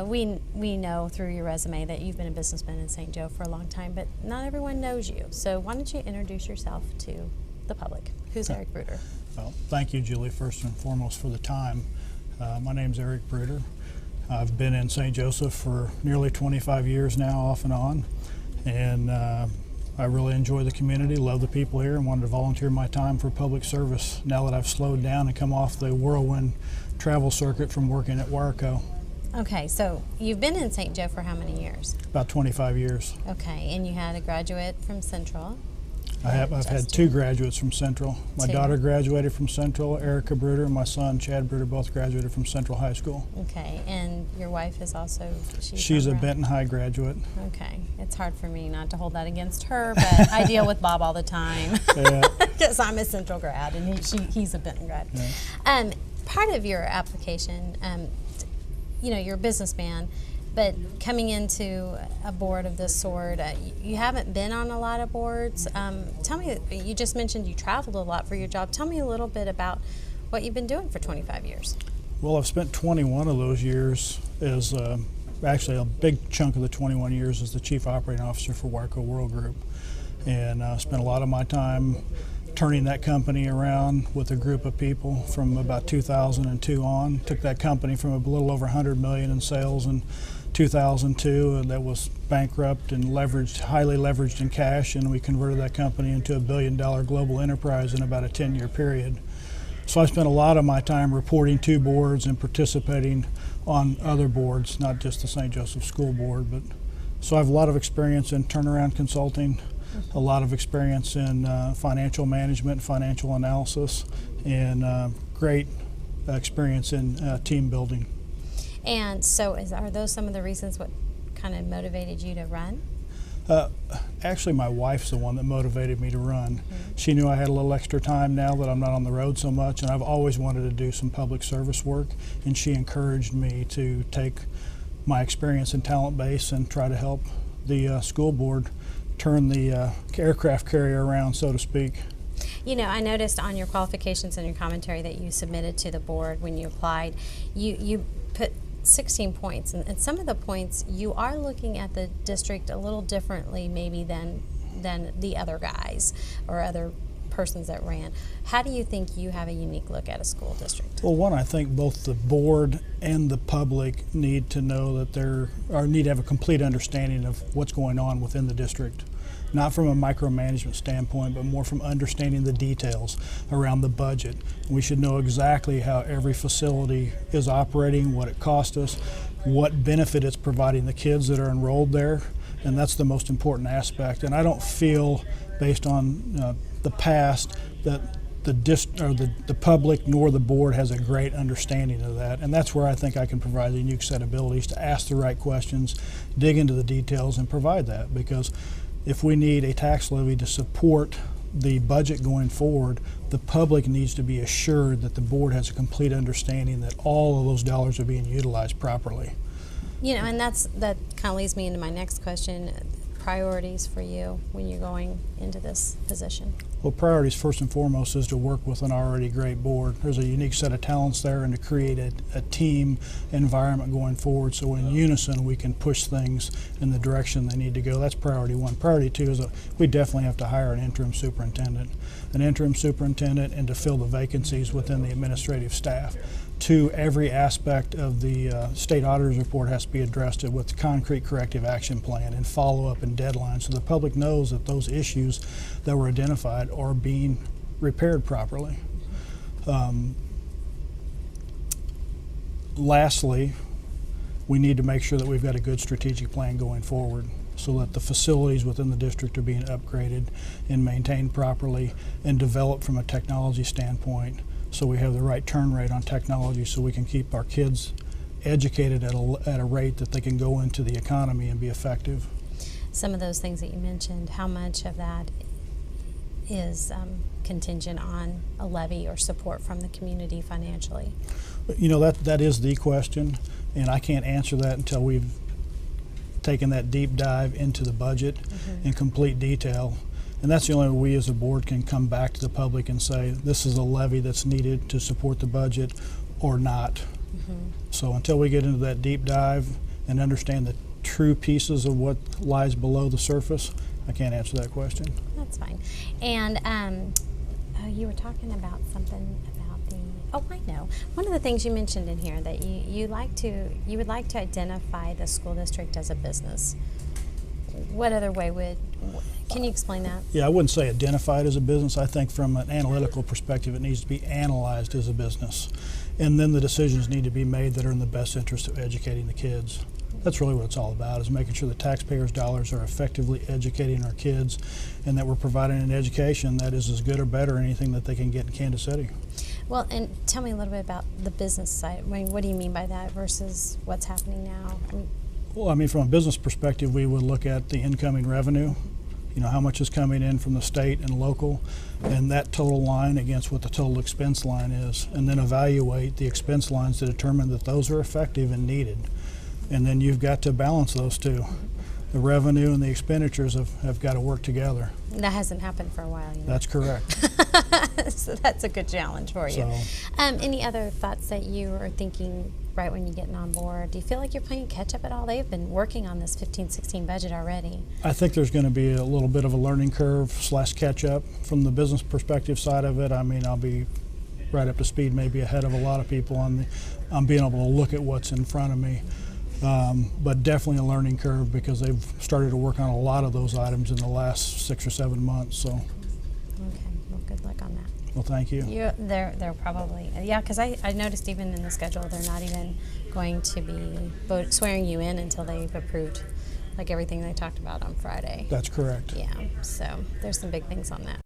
We know through your resume that you've been a businessman in St. Joe for a long time, but not everyone knows you. So why don't you introduce yourself to the public? Who's Eric Bruder? Well, thank you, Julie, first and foremost for the time. My name's Eric Bruder. I've been in St. Joseph for nearly 25 years now, off and on, and I really enjoy the community, love the people here, and wanted to volunteer my time for public service now that I've slowed down and come off the whirlwind travel circuit from working at Warco. Okay, so you've been in St. Joe for how many years? About 25 years. Okay, and you had a graduate from Central. I've had two graduates from Central. My daughter graduated from Central, Eric Bruder, and my son, Chad Bruder, both graduated from Central High School. Okay, and your wife is also... She's a Benton High graduate. Okay, it's hard for me not to hold that against her, but I deal with Bob all the time because I'm a Central grad and he's a Benton grad. Yeah. Part of your application, you know, you're a businessman, but coming into a board of this sort, you haven't been on a lot of boards. Tell me, you just mentioned you traveled a lot for your job. Tell me a little bit about what you've been doing for 25 years. Well, I've spent 21 of those years as, actually a big chunk of the 21 years as the Chief Operating Officer for Warco World Group. And spent a lot of my time turning that company around with a group of people from about 2002 on. Took that company from a little over $100 million in sales in 2002, and that was bankrupt and leveraged, highly leveraged in cash, and we converted that company into $1 billion global enterprise in about a 10-year period. So I spent a lot of my time reporting to boards and participating on other boards, not just the St. Joseph School Board. But so I have a lot of experience in turnaround consulting, a lot of experience in financial management, financial analysis, and great experience in team building. And so are those some of the reasons what kind of motivated you to run? Actually, my wife's the one that motivated me to run. Mm-hmm. She knew I had a little extra time now that I'm not on the road so much, and I've always wanted to do some public service work, and she encouraged me to take my experience and talent base and try to help the school board turn the aircraft carrier around, so to speak. You know, I noticed on your qualifications and your commentary that you submitted to the board when you applied, you put 16 points, and some of the points you are looking at the district a little differently maybe than the other guys or other persons that ran. How do you think you have a unique look at a school district? Well, one, I think both the board and the public need to know that need to have a complete understanding of what's going on within the district. Not from a micromanagement standpoint, but more from understanding the details around the budget. We should know exactly how every facility is operating, what it cost us, what benefit it's providing the kids that are enrolled there, and that's the most important aspect. And I don't feel, based on the past, that the public nor the board has a great understanding of that, and that's where I think I can provide a unique set of abilities to ask the right questions, dig into the details, and provide that. Because if we need a tax levy to support the budget going forward, the public needs to be assured that the board has a complete understanding that all of those dollars are being utilized properly. You know, and that kind of leads me into my next question. Priorities for you when you're going into this position? Well, priorities first and foremost is to work with an already great board. There's a unique set of talents there, and to create a team environment going forward so in unison we can push things in the direction they need to go. That's priority one. Priority two is we definitely have to hire an interim superintendent. And to fill the vacancies within the administrative staff. Two, every aspect of the state auditor's report has to be addressed with concrete corrective action plan and follow-up and deadlines so the public knows that those issues that were identified are being repaired properly. Lastly, we need to make sure that we've got a good strategic plan going forward so that the facilities within the district are being upgraded and maintained properly and developed from a technology standpoint, so we have the right turn rate on technology so we can keep our kids educated at a rate that they can go into the economy and be effective. Some of those things that you mentioned, how much of that is contingent on a levy or support from the community financially? You know, that is the question, and I can't answer that until we've taken that deep dive into the budget in complete detail. And that's the only way we as a board can come back to the public and say, this is a levy that's needed to support the budget or not. So until we get into that deep dive and understand the true pieces of what lies below the surface, I can't answer that question. That's fine. And you were talking about something about the. Oh, I know. One of the things you mentioned in here that you would like to identify the school district as a business. What other way can you explain that? Yeah, I wouldn't say identified as a business. I think from an analytical perspective, it needs to be analyzed as a business. And then the decisions need to be made that are in the best interest of educating the kids. That's really what it's all about, is making sure the taxpayers' dollars are effectively educating our kids and that we're providing an education that is as good or better than anything that they can get in Kansas City. Well, and tell me a little bit about the business side. I mean, what do you mean by that versus what's happening now? Well, I mean, from a business perspective, we would look at the incoming revenue, you know, how much is coming in from the state and local, and that total line against what the total expense line is, and then evaluate the expense lines to determine that those are effective and needed. And then you've got to balance those two. The revenue and the expenditures have got to work together. That hasn't happened for a while, you know. That's correct. So that's a good challenge for you. So, any other thoughts that you are thinking right when you're getting on board? Do you feel like you're playing catch up at all? They've been working on this 15-16 budget already. I think there's going to be a little bit of a learning curve / catch up from the business perspective side of it. I mean, I'll be right up to speed, maybe ahead of a lot of people on being able to look at what's in front of me. But definitely a learning curve because they've started to work on a lot of those items in the last 6 or 7 months. So. Okay. Well, good luck on that. Well, thank you. They're probably, yeah, because I noticed even in the schedule they're not even going to be swearing you in until they've approved like everything they talked about on Friday. That's correct. Yeah. So there's some big things on that.